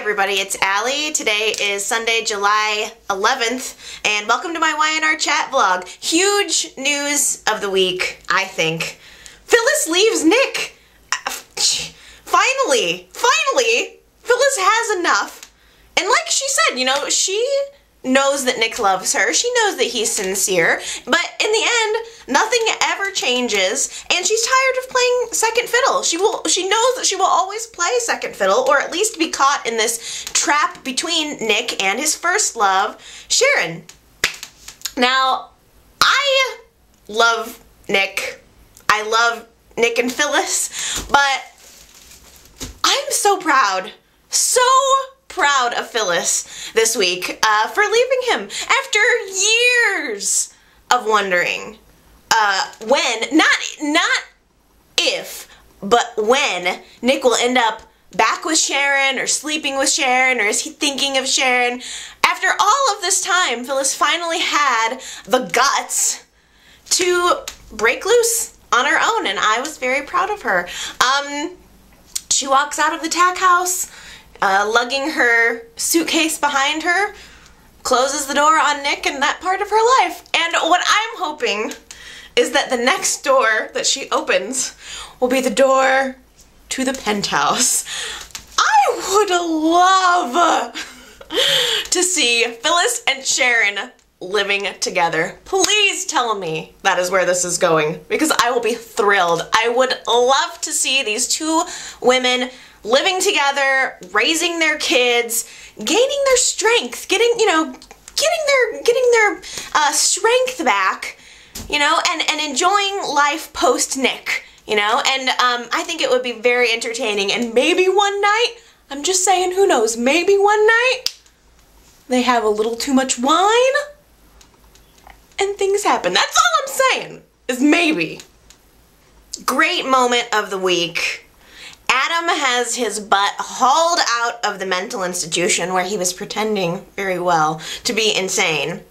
everybody, it's Allie. Today is Sunday, July 11th, and welcome to my YNR chat vlog. Huge news of the week, I think. Phyllis leaves Nick. Finally, Phyllis has enough. And like she said, you know, she knows that Nick loves her. She knows that he's sincere, but in the end, nothing ever changes, and she's tired of playing second fiddle. She knows that she will always play second fiddle, or at least be caught in this trap between Nick and his first love, Sharon. Now, I love Nick. I love Nick and Phyllis, but I'm so proud of Phyllis this week for leaving him after years of wondering when, not if, but when Nick will end up back with Sharon or sleeping with Sharon, or is he thinking of Sharon? After all of this time, Phyllis finally had the guts to break loose on her own, and I was very proud of her. She walks out of the tack house, lugging her suitcase behind her, closes the door on Nick and that part of her life. And what I'm hoping is that the next door that she opens will be the door to the penthouse. I would love to see Phyllis and Sharon living together. Please tell me that is where this is going, because I will be thrilled. I would love to see these two women living together, raising their kids, gaining their strength, getting their strength back, you know, and enjoying life post Nick, you know, and I think it would be very entertaining. And maybe one night, I'm just saying, who knows, maybe one night they have a little too much wine and things happen. That's all I'm saying, is maybe. Great moment of the week. Adam has his butt hauled out of the mental institution where he was pretending very well to be insane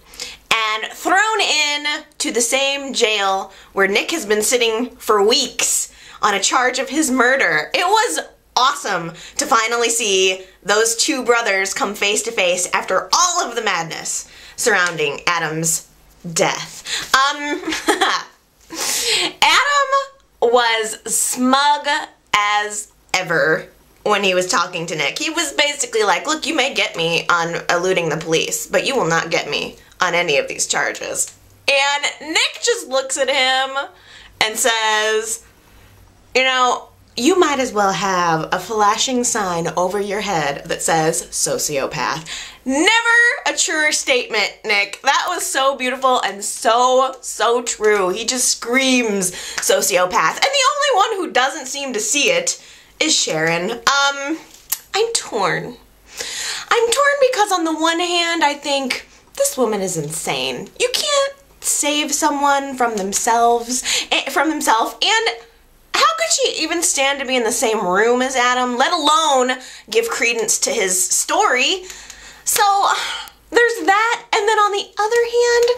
and thrown in to the same jail where Nick has been sitting for weeks on a charge of his murder. It was awesome to finally see those two brothers come face to face after all of the madness surrounding Adam's death. Adam was smug as ever when he was talking to Nick. He was basically like, look, you may get me on eluding the police, but you will not get me on any of these charges. And Nick just looks at him and says, you know, you might as well have a flashing sign over your head that says sociopath. Never a truer statement, Nick. That was so beautiful and so true. He just screams sociopath. And the only one who doesn't seem to see it is Sharon. I'm torn. I'm torn because on the one hand, I think this woman is insane. You can't save someone from himself, and how could she even stand to be in the same room as Adam, let alone give credence to his story? So there's that, and then on the other hand,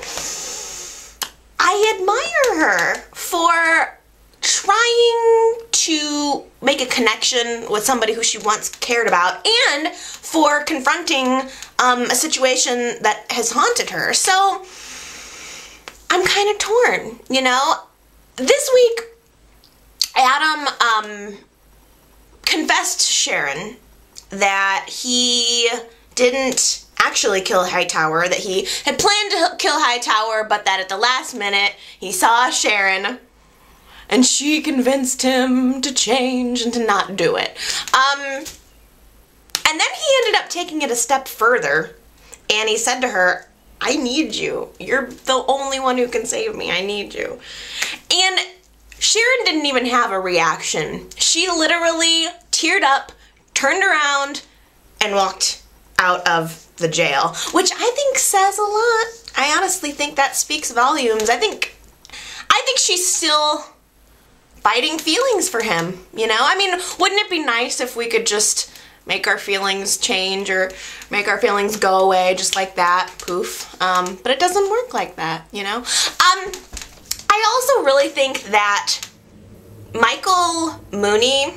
I admire her for trying to make a connection with somebody who she once cared about, and for confronting a situation that has haunted her. So I'm kind of torn, you know? This week, Adam confessed to Sharon that he didn't actually kill Hightower, that he had planned to kill Hightower, but that at the last minute he saw Sharon and she convinced him to change and to not do it. And then he ended up taking it a step further, and he said to her, I need you. You're the only one who can save me. I need you. And Sharon didn't even have a reaction. She literally teared up, turned around, and walked out of the jail, which I think says a lot. I honestly think that speaks volumes. I think she's still fighting feelings for him, you know? I mean, wouldn't it be nice if we could just make our feelings change or make our feelings go away just like that, poof? But it doesn't work like that, you know? I also really think that Michael Mooney,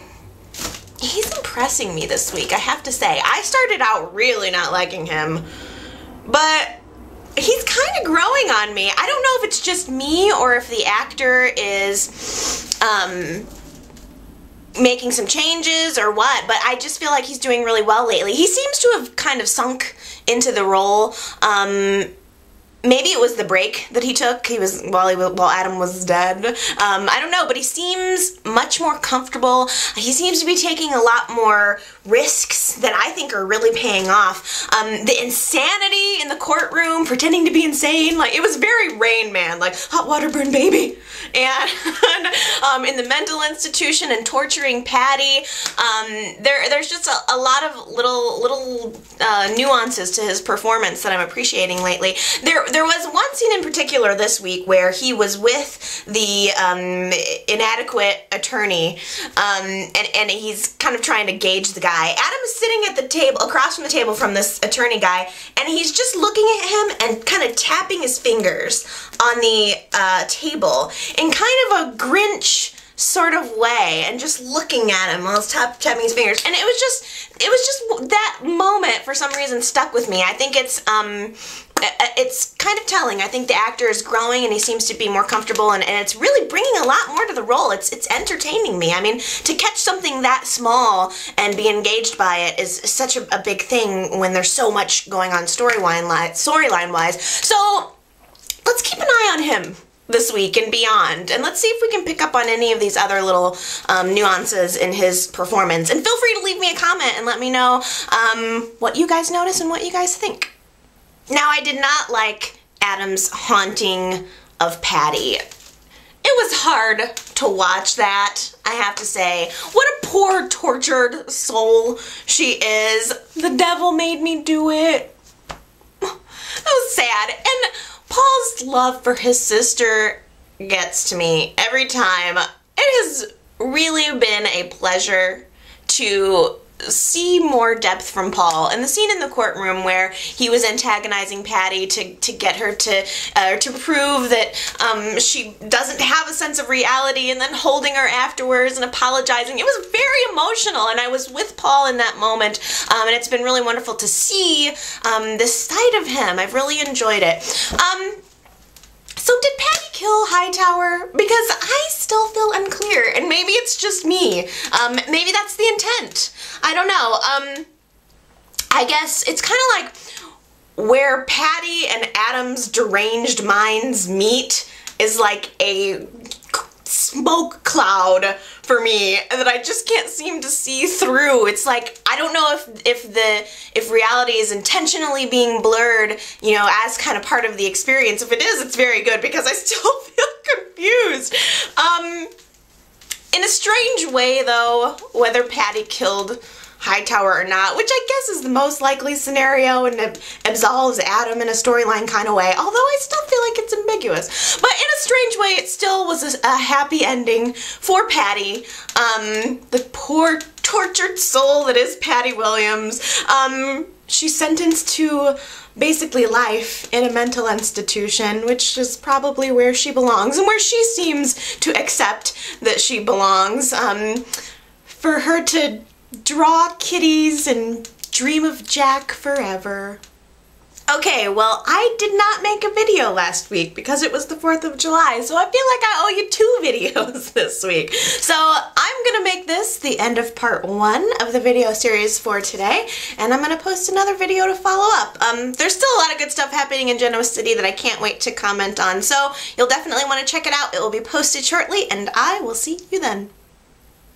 he's impressing me this week, I have to say. I started out really not liking him, but he's kind of growing on me. I don't know if it's just me or if the actor is making some changes or what, but I just feel like he's doing really well lately. He seems to have kind of sunk into the role. Maybe it was the break that he took. While Adam was dead. I don't know, but he seems much more comfortable. He seems to be taking a lot more risks that I think are really paying off. The insanity in the courtroom, pretending to be insane, like it was very Rain Man, like hot water burn baby. And in the mental institution and torturing Patty, there's just a lot of little nuances to his performance that I'm appreciating lately. There was one scene in particular this week where he was with the inadequate attorney, and he's kind of trying to gauge the guy. Adam is sitting at the table, across from the table from this attorney guy, and he's just looking at him and kind of tapping his fingers on the table in kind of a Grinch sort of way, and just looking at him while he's tapping his fingers. And it was just that moment for some reason stuck with me. I think it's kind of telling. I think the actor is growing and he seems to be more comfortable, and it's really bringing a lot more to the role. It's entertaining me. I mean, to catch something that small and be engaged by it is such a big thing when there's so much going on storyline-wise. So let's keep an eye on him this week and beyond, and let's see if we can pick up on any of these other little nuances in his performance. And feel free to leave me a comment and let me know what you guys notice and what you guys think. Now, I did not like Adam's haunting of Patty. It was hard to watch that, I have to say. What a poor, tortured soul she is. The devil made me do it. That was sad. And Paul's love for his sister gets to me every time. It has really been a pleasure to see more depth from Paul. And the scene in the courtroom where he was antagonizing Patty to get her to prove that she doesn't have a sense of reality, and then holding her afterwards and apologizing. It was very emotional, and I was with Paul in that moment, and it's been really wonderful to see this side of him. I've really enjoyed it. So did Patty kill Hightower? Because I still feel unclear, and maybe it's just me. Maybe that's the intent. I don't know. I guess it's kind of like where Patty and Adam's deranged minds meet is like a smoke cloud for me that I just can't seem to see through. It's like, I don't know if reality is intentionally being blurred, you know, as kind of part of the experience. If it is, it's very good, because I still feel confused. In a strange way, though, whether Patty killed Hightower or not, which I guess is the most likely scenario and absolves Adam in a storyline kind of way, although I still feel like it's ambiguous. But in a strange way, it still was a happy ending for Patty, the poor tortured soul that is Patty Williams. She's sentenced to basically life in a mental institution, which is probably where she belongs, and where she seems to accept that she belongs. For her to draw kitties and dream of Jack forever. Okay, well, I did not make a video last week because it was the 4th of July, so I feel like I owe you 2 videos this week. So I'm gonna make this the end of part 1 of the video series for today, and I'm gonna post another video to follow up. There's still a lot of good stuff happening in Genoa City that I can't wait to comment on, so you'll definitely want to check it out. It will be posted shortly, and I will see you then.